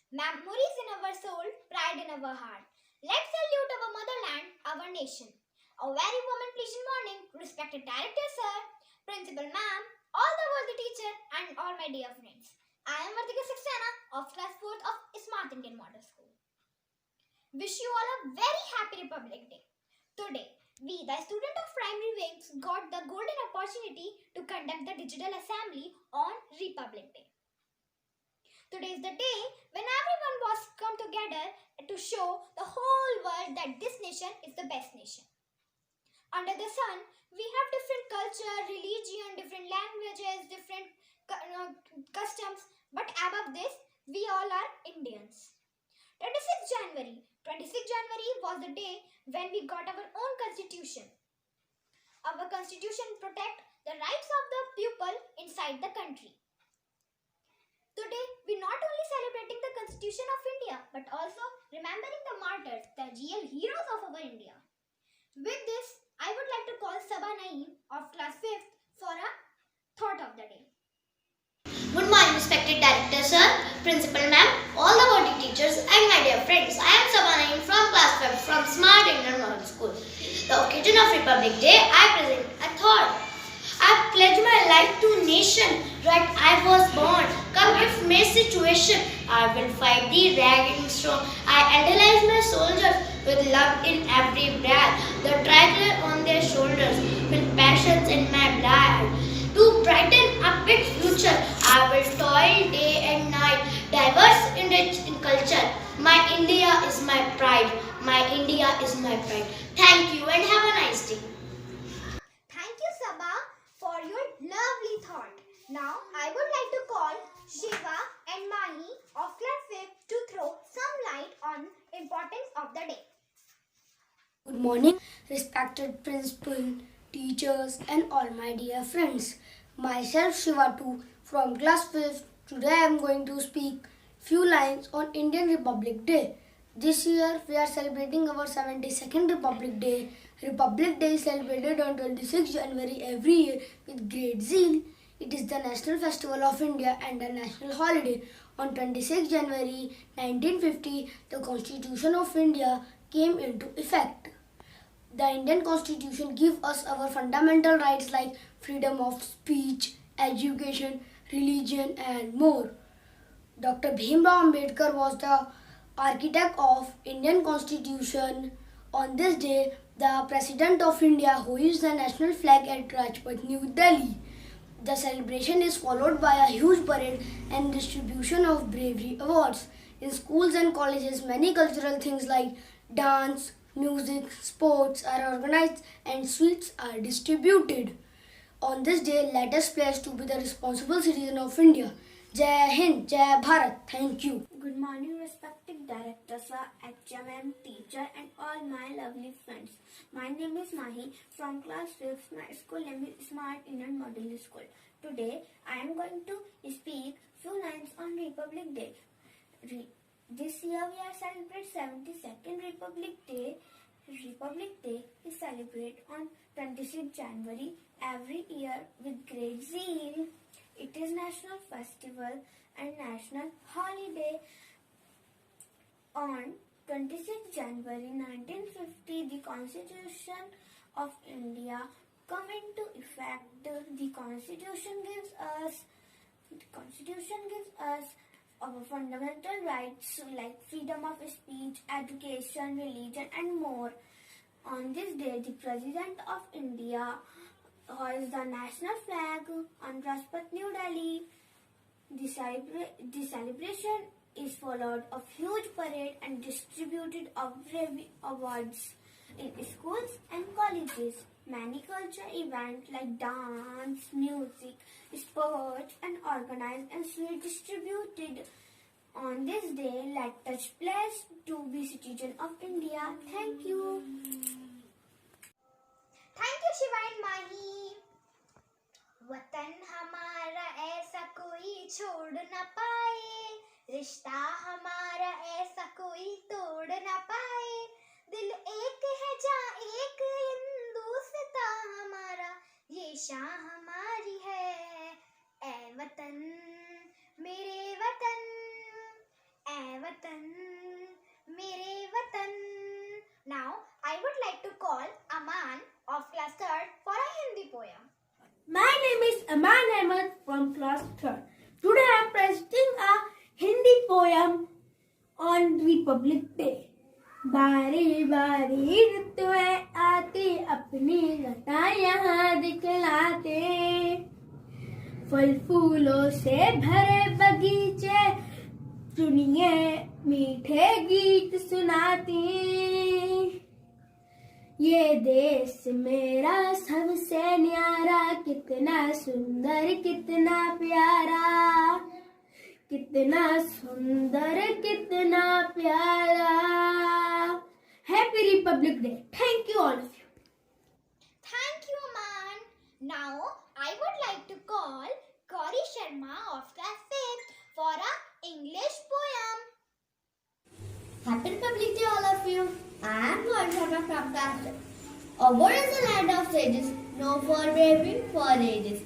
Memories in our soul, pride in our heart. Let's salute our motherland, our nation. A very warm and pleasant morning, respected director sir, principal ma'am, all the worthy teacher, and all my dear friends. I am Vartika Saxena of class 4th of Smart Indian Model School. Wish you all a very happy Republic Day. Today, we, the student of primary wings, got the golden opportunity to conduct the digital assembly on Republic Day. Today is the day when everyone was come together to show the whole world that this nation is the best nation. Under the sun, we have different culture, religion, different languages, different customs, but above this, we all are Indians. 26th January. 26th January was the day when we got our own constitution. Our constitution protect the rights of the people inside the country. Today, we not only celebrating the Constitution of India, but also remembering the martyrs, the real heroes of our India. With this, I would like to call Sabah Naeem of class 5th for a thought of the day. Good morning, respected director sir, principal ma'am, all the worthy teachers and my dear friends. I am Sabah Naeem from class 5 from Smart Indian Model School. The occasion of Republic Day, I present a thought. I pledge my life to nation that I was born. Come if may situation, I will fight the ragging strong. I idolize my soldiers with love in every breath. The tricolor on their shoulders with passions in my blood. To brighten up its future, I will toil day and night, diverse and rich in culture. My India is my pride. My India is my pride. Thank you and have a nice day. Thank you, Sabah, for your lovely thought. Now, I would like to call Shiva and Mahi of class 5th to throw some light on importance of the day. Good morning, respected principal, teachers, and all my dear friends. Myself Shivatu from class 5th. Today I am going to speak few lines on Indian Republic Day. This year we are celebrating our 72nd Republic Day. Republic Day is celebrated on 26 January every year with great zeal. It is the national festival of India and a national holiday. On 26 January 1950, the Constitution of India came into effect. The Indian Constitution gives us our fundamental rights like freedom of speech, education, religion and more. Dr. Bhimrao Ambedkar was the architect of Indian Constitution. On this day, the President of India hoists the national flag at Rajpath, New Delhi. The celebration is followed by a huge parade and distribution of bravery awards. In schools and colleges, many cultural things like dance, music, sports are organized and sweets are distributed. On this day, let us pledge to be the responsible citizen of India. Jai Hind, Jai Bharat. Thank you. Good morning, respected director, sir, HMM, teacher, and all my lovely friends. My name is Mahi from class 5th. My school name is Smart Indian Model School. Today, I am going to speak few lines on Republic Day. This year, we are celebrating 72nd Republic Day. Republic Day is celebrated on 26 January every year with great zeal. It is national festival and national holiday. On 26 January 1950, the Constitution of India come into effect. The Constitution gives us our fundamental rights like freedom of speech, education, religion, and more. On this day, the President of India hoists the national flag on Rajpath, New Delhi. The celebration is followed of huge parade and distributed of awards in schools and colleges. Many culture events like dance, music, sports and organized and sweet distributed. On this day, let us pledge to be citizen of India. Thank you. Thank you, Shiva and Mahi. वतन हमारा ऐसा कोई छोड़ न पाए, रिश्ता हमारा ऐसा कोई तोड़ न पाए, दिल एक है जहाँ एक हिंदुस्ता हमारा, ये शान हमारी है। ए वतन मेरे वतन, ए रिपब्लिक डे। बारी बारी ऋतुएं आती अपनी लता यहाँ दिखलाते, फल फूलों से भरे बगीचे चुनिए मीठे गीत सुनाती। ये देश मेरा सबसे न्यारा, कितना सुंदर कितना प्यारा, कितना सुंदर कितना प्यारा। Happy Republic day. Thank you all of you. Thank you, Aman. Now, I would like to call Gauri Sharma of class 5th for a English poem. Happy Republic Day, all of you. I am Gauri Sharma from class 5. Our world is a land of sages, known for braving for ages.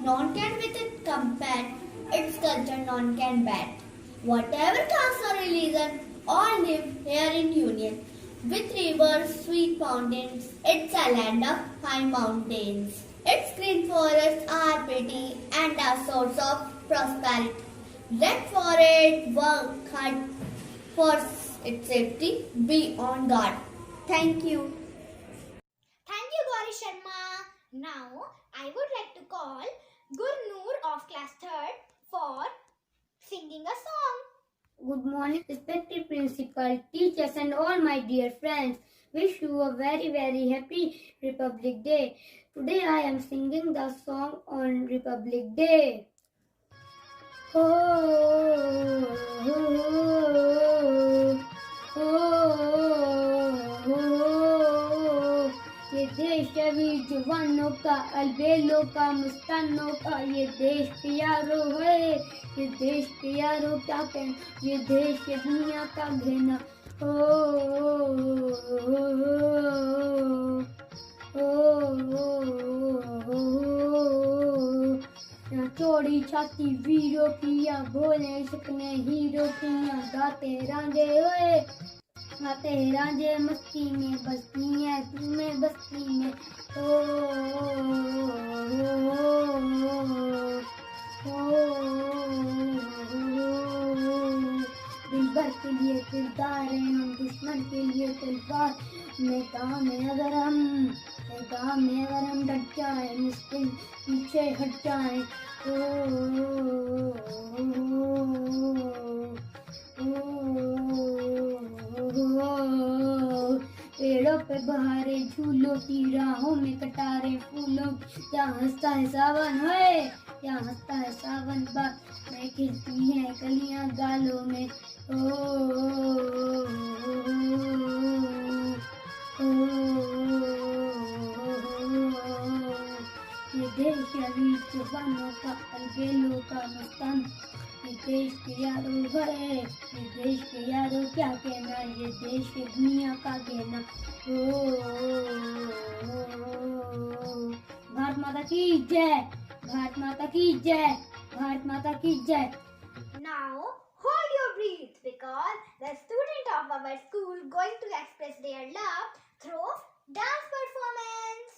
None can with it compare, its culture none can bat. Whatever caste or religion, all live here in union. With rivers, sweet fountains, it's a land of high mountains. Its green forests are pretty and a source of prosperity. Let for it work hard for its safety, be on guard. Thank you. Thank you, Gauri Sharma. Now, I would like to call Gurnoor of class 3rd for singing a song. Good morning, respected principal, teachers and all my dear friends. Wish you a very very happy Republic Day. Today I am singing the song on Republic Day. Oh, oh, oh, oh, oh, ये देश है वीर जवानों का, अलबेलों का, मस्तानों का, ये देश के यारों है, ये देश के यारों क्या कहना, ये देश ये दुनिया का घेना। ओ, यहाँ चौड़ी छाती वीरों की, या भोले सपने हीरो की, यहाँ गाते रांझे हुए, गाते रांझे मस्ती में, बस्ती है तुम्हें बस्ती में। दिल भर के लिए किरदार है, हम दुश्मन के लिए तलवार। मैदान में अगर हम डट जाए, मुश्किल पीछे हट जाए। पेड़ों पे बहारे, झूलों की राहों में कटारे फूलों, यहाँ हंसता है सावन है, यहाँ हंसता है सावन बात में, खिलती हैं कलियां गालों में। ये देश है वीर जवानों का, अलबेलों का, मस्तान, ये देश के यारों है, ये देश के यारों क्या कहना, ये देश के दुनिया का कहना। भारत माता की जय, भारत माता की जय, भारत माता की जय। Now, hold your breath because the student of our school going to express their love through dance performance.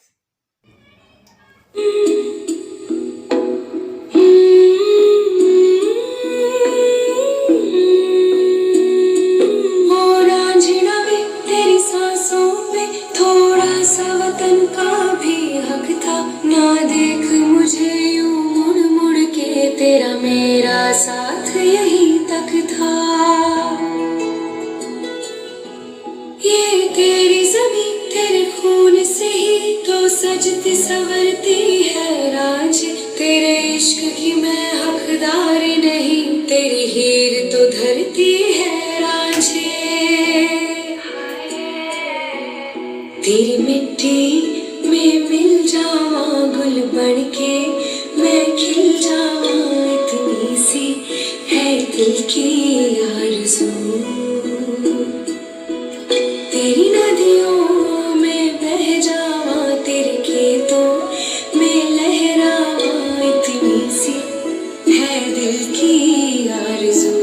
तेरा मेरा साथ यहीं तक था, ये तेरी ज़मीं तेरे खून से ही तो सजती संवरती है राज। तेरे इश्क की मैं हकदार नहीं, तेरी हीर तो धरती है रांझे। तेरी मिट्टी में मिल जावां गुल बनके, मैं खिल जावां, इतनी सी है दिल की आरज़ू। तेरी नदियों में बह जावां, तेरे खेतों में लहरावां, इतनी सी है दिल की आरज़ू।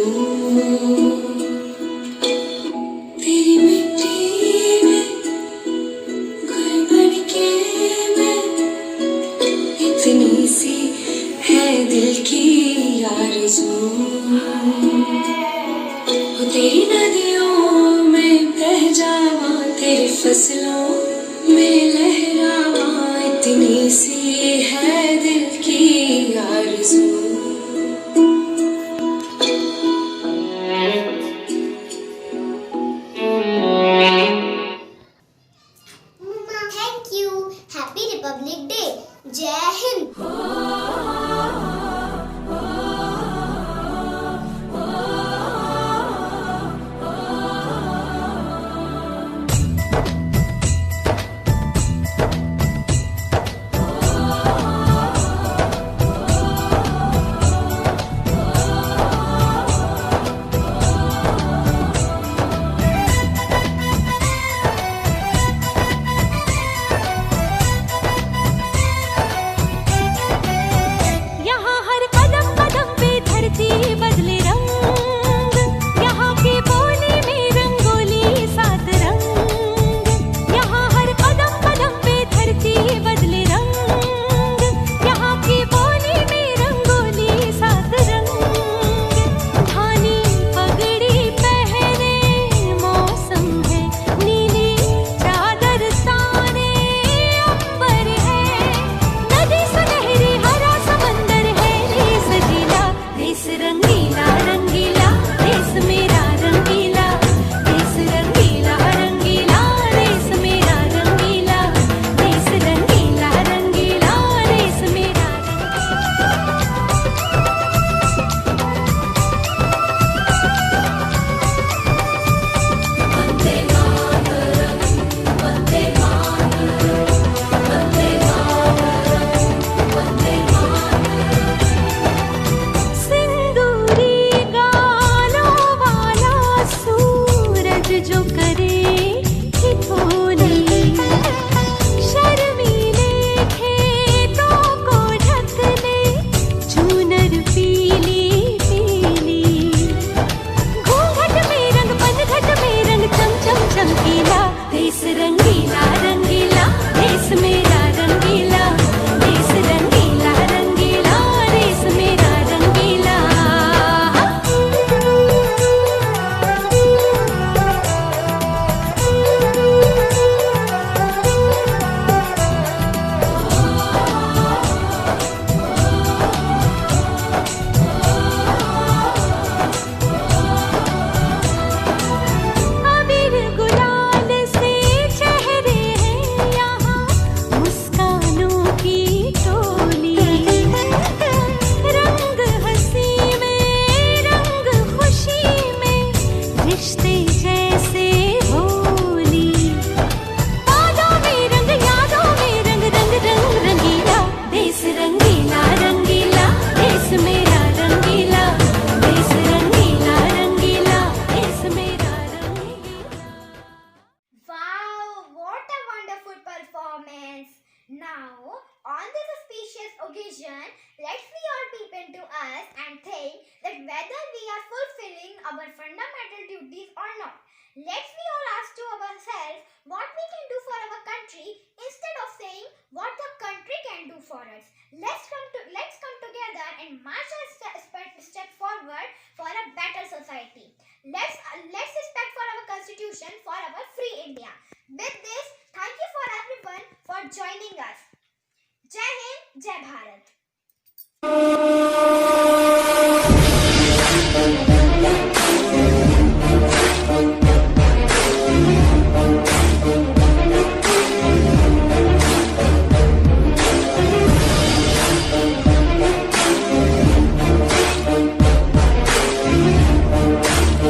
तेरी मिट्टी में गुल बनके, मैं इतनी सी है दिल की आरज़ू। तेरी नदियों तेरे फसलों में लहरावा, इतनी सी है दिल की आरज़ू। Thank you. Happy Republic Day. Jai Hind. यहाँ हर कदम कदम पे धरती बदले रंग, यहाँ की बोली में रंगोली सात रंग। यहाँ हर कदम कदम पे धरती बदले रंग, यहाँ की बोली में रंगोली सात रंग। धानी पगड़ी पहने मौसम है, नीली चादर ताने अंबर है। नदी सुनहरी हरा समंदर है, देश गीला देश रंगीला रंगीला, देश मेरा रंगीला, देश रंगीला रंगीला, देश मेरा रंगीला, देश रंगीला रंगीला, देश मेरा सिंदूरी गालों वाला सूरज जो करे ठिठोली, शर्मीले खेतों को ढक ले चूनर पीली पीली। घूंघट में रंग पनघट में रंग चम चम चमकीला, देश रंगीला रंगीला, देश मेरा रंगीला, देश रंगीला रंगीला, देश मेरा रंगीला। अबीर गुलाल से चेहरे हैं यहाँ, मुस्कानों की टोली। रंग हंसी में रंग खुशी में, रिश्ते जैसे होली। यादों में रंग रंग रंग रंगीला, देश रंगीला रंगीला, देश मेरा रंगीला, देश रंगीला रंगीला, देश मेरा रंगीला। Wow, what a wonderful performance! Now, on this auspicious occasion, let's we all peep into us and think that whether we are fulfilling our fundamental duties or not. Let's we all ask to ourselves what we can do for our country instead of saying what the country can do for us. Let's come together and march our